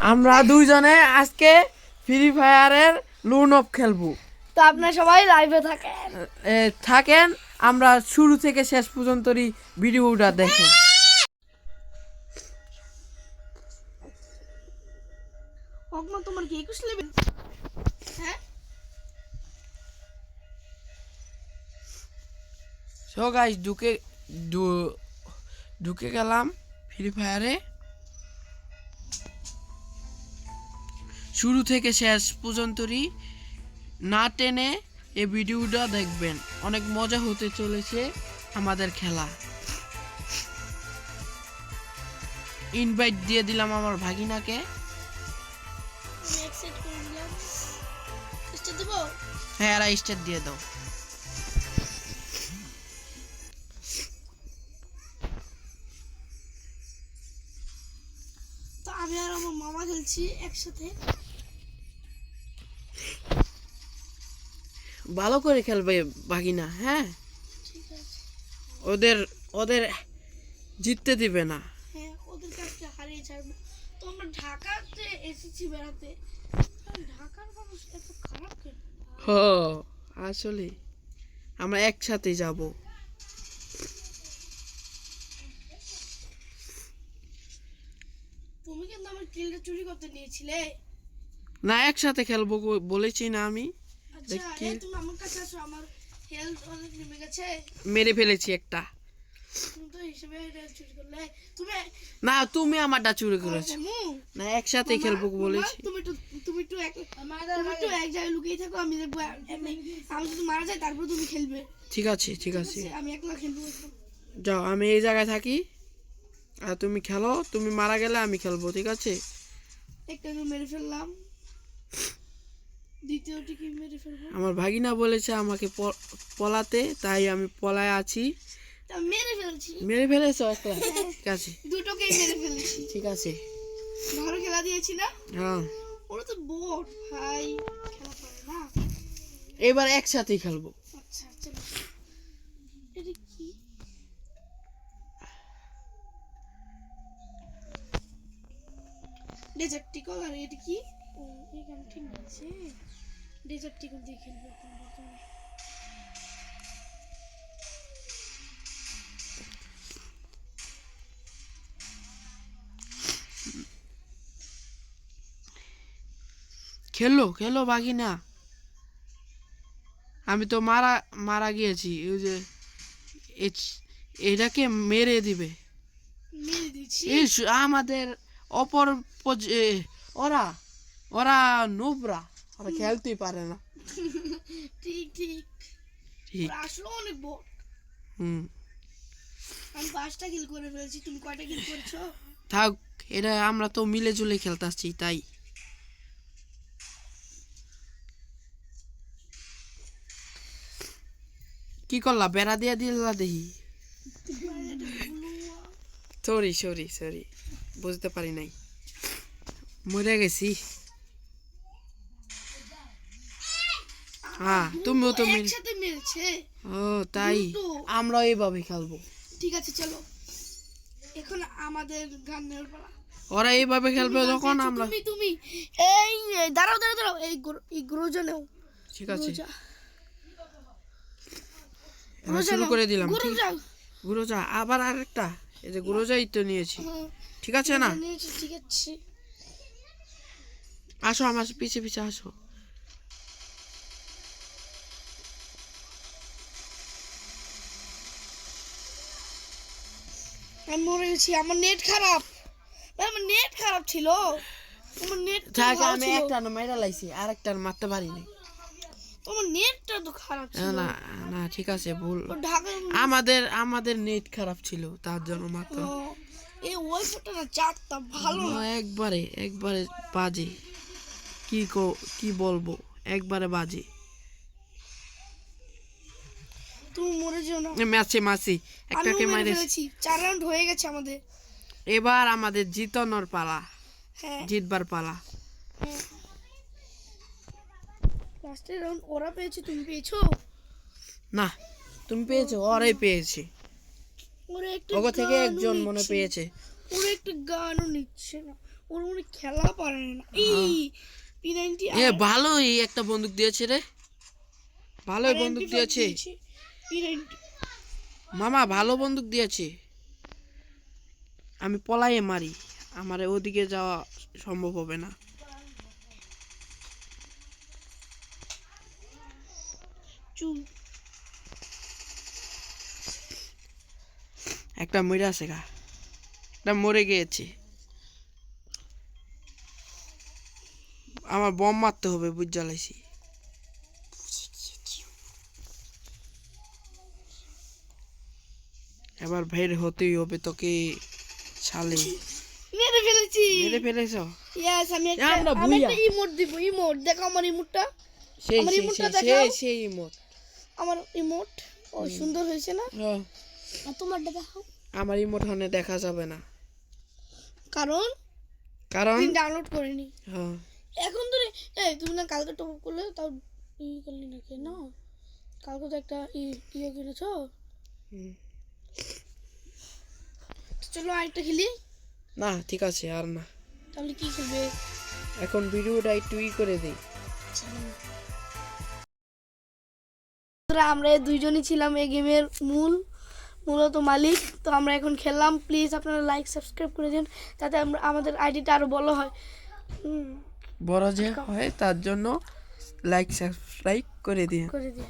আমরা দুইজনে আজকে ফ্রি ফায়ারের লুন অফ খেলবো। তো আপনারা সবাই লাইভে থাকেন থাকেন, আমরা শুরু থেকে শেষ পর্যন্তই ভিডিওটা দেখেন। অকমা তোমার কি 21 লেভেল? হ্যাঁ সো গাইস ঢুকে গেলাম ফ্রি ফায়ারে। শুরু থেকে শেষ পর্যন্তই না টেনে এই ভিডিওটা দেখবেন, অনেক মজা হতে চলেছে আমাদের খেলা। ইনভাইট দিয়ে দিলাম আমার ভাগিনাকে। আমি অ্যাকসেপ্ট করে দিলাম। স্টার্ট দেব? হ্যাঁ, আর স্টার্ট দিয়ে দাও। তো আমি আর আমার মামা খেলছি একসাথে। ভালো করে খেলবে ভাগিনা, হ্যাঁ? ঠিক আছে। ওদের জিততে দিবে না। হ্যাঁ, ওদের কাছে হারিয়ে ছাড়বো। তো আমরা ঢাকাতে এসেছি বেড়াতে। ঢাকার মানুষ এত খারাপ কেন? ও আসলে আমরা একসাথে যাব। তুমি কিন্তু আমার কিলটা চুরি করতে নিয়েছিলে। না, একসাথে খেলবো বলেছি না আমি? আচ্ছা, তুমি আমার কাছে আসো, আমার হেলথ অনেক নেমে গেছে। মেরে ফেলেছি একটা। তুমি তো হিসেবে এটা চুরি করলে। তুমি না, তুমি আমারটা চুরি করেছো। মামু, না, একসাথে খেলবো বলেছি। তুমি একটু এক জায়গায় লুকিয়ে থাকো, আমি দেখবো। আমি যদি মারা যাই তারপর তুমি খেলবে। ঠিক আছে, ঠিক আছে, আমি একলা খেলবো এখন। যাও, আমি এই জায়গায় থাকি আর তুমি খেলো। তুমি মারা গেলে আমি খেলবো, ঠিক আছে? একটা মেরে ফেললাম, দ্বিতীয়টি কি মেরে ফেলবো। আমার ভাগিনা বলেছে আমাকে পলাতে, তাই আমি পলায় আছি। তা মেরে ফেলছি। মেরে ফেলেছো একটা? ঠিক আছে, দুটোকেই মেরে ফেলেছি। ঠিক আছে। ভালো খেলা দিয়েছি না? হ্যাঁ, ওরা তো বোট ভাই, খেলা পারে না। এবার একসাথেই খেলবো। আচ্ছা চলো। এটা কি? Dessert tickle. আর এটা কি? ও, এখানে ঠিক আছে। ডেজার্ট টিকল দিয়ে খেলবো এখন বর্তমানে। খেলো খেলো ভাগিনা, আমি তো মারা গিয়েছি। ওই যে এটাকে মেরে দিবে। মেরে দিচ্ছি। আমাদের অপর ওরা ওরা নুবরা, ওরা খেলতেই পারে না। ঠিক ঠিক। ঠিক। ওরা আসলে অনেক বোট। হুম, আমি 5টা কিল করে ফেলেছি। তুমি কয়টা কিল করেছো? থাক, এটা আমরা তো মিলে জুলে খেলতেছি, তাই। কি করলা? বেড়া দিয়া দিলা দেখি। সরি সরি সরি, বুঝতে পারি নাই, মরে গেছি। হ্যাঁ, তুমিও তো একসাথে মেরেছে। ও তাই, দুটো। আমরা এইভাবে খেলবো। ঠিক আছে চলো, এখন আমাদের গানের পালা। ওরা এইভাবে খেলবে তুমি গান যখন পেয়েছো, আমরা। তুমি এই দাঁড়াও দাঁড়াও দাঁড়াও, এই গ্রোজা নাও। ঠিক আছে, গ্রোজা। এবার শুরু করে দিলাম। গ্রোজা। গুরুজা, আবার আরেকটা। এই যে গুরুজাই তো নিয়েছি, হ্যাঁ, ঠিক আছে না? নিয়েছি, ঠিক আছে। আসো আমার পিছে পিছে আসো। আমি মরে গেছি, আমার নেট খারাপ। ভাই, আমার নেট খারাপ ছিল। তোমার নেট থাক, আমি একটা মেরা লাইছি, আরেকটার মারতে পারিনি। তোমার নেটটা তো খারাপ ছিল। না না, ঠিক আছে, ভুল। ও ঢাকার আমাদের নেট খারাপ ছিল, তার জন্য মাত্র। এই ওয়াইফাইটা না চারটা ভালো না। একবারে বাজে। কি বলবো, একবারে বাজে। তুমি মরে যেও না। মাসি একটাকে মেরে মাইরে ফেলেছি। 4 রাউন্ড হয়ে গেছে আমাদের। এবার আমাদের জিতানোর পালা, হ্যাঁ, জিতবার পালা। লাস্টের রাউন্ড ওরা পেয়েছে, তুমি পেয়েছো? না, তুমি পেয়েছো, ওরাই পেয়েছে। ওরা একটা ওগো থেকে গানও একজন মনে নিচ্ছে। পেয়েছে। ওরা একটা গানও নিচ্ছে না। ওর মনে খেলা পারে না। এই P90 এ ভালোই একটা বন্দুক দিয়েছে রে, ভালোই বন্দুক দিয়েছে P90 মামা, ভালো বন্দুক দিয়েছে। আমি পলাইয়ে মারি, আমার ওদিকে যাওয়া সম্ভব হবে না। চুপ। একটা মরে আছে গা, একটা মরে গিয়েছে। আমার বম মারতে হবে, বুঝ জ্বালাইছি। এবার বের হতেই হবে তোকে শালে। মেরে ফেলেছি। মেরে ফেলেছ? ইয়েস, আমি আমরা একটা ভুইয়া। ইমোট দিব। ইমোট দেখো, আমার ইমোটটা। সেই আমার সেই ইমোটটা সেই দেখাও। সেই সেই ইমোট। আমার ইমোট ও সুন্দর হয়েছে না? হ্যাঁ, আর তোমারটা দেখাও। আমার ইমোট হনে দেখা যাবে না, কারণ কারণ আমি ডাউনলোড করিনি। হ্যাঁ, এখন ধরে এই তুমি না কালকে টপ আপ করলে, তাও করলি না কেন? কালকে তো একটা ইয়ে কিনেছো। হুম। তো চলো আরেকটা খেলি। না ঠিক আছে, আর না, তাহলে কি খেলবে? এখন ভিডিওটা একটু করে দিই। আমরা এই দুইজনই ছিলাম এই গেমের মূলত মালিক। তো আমরা এখন খেললাম। প্লিজ আপনারা লাইক সাবস্ক্রাইব করে দিন, যাতে আমাদের আইডিটা আরো বড় হয়। বড় যে হয় তার জন্য লাইক সাবস্ক্রাইব করে দিন। করে দিন।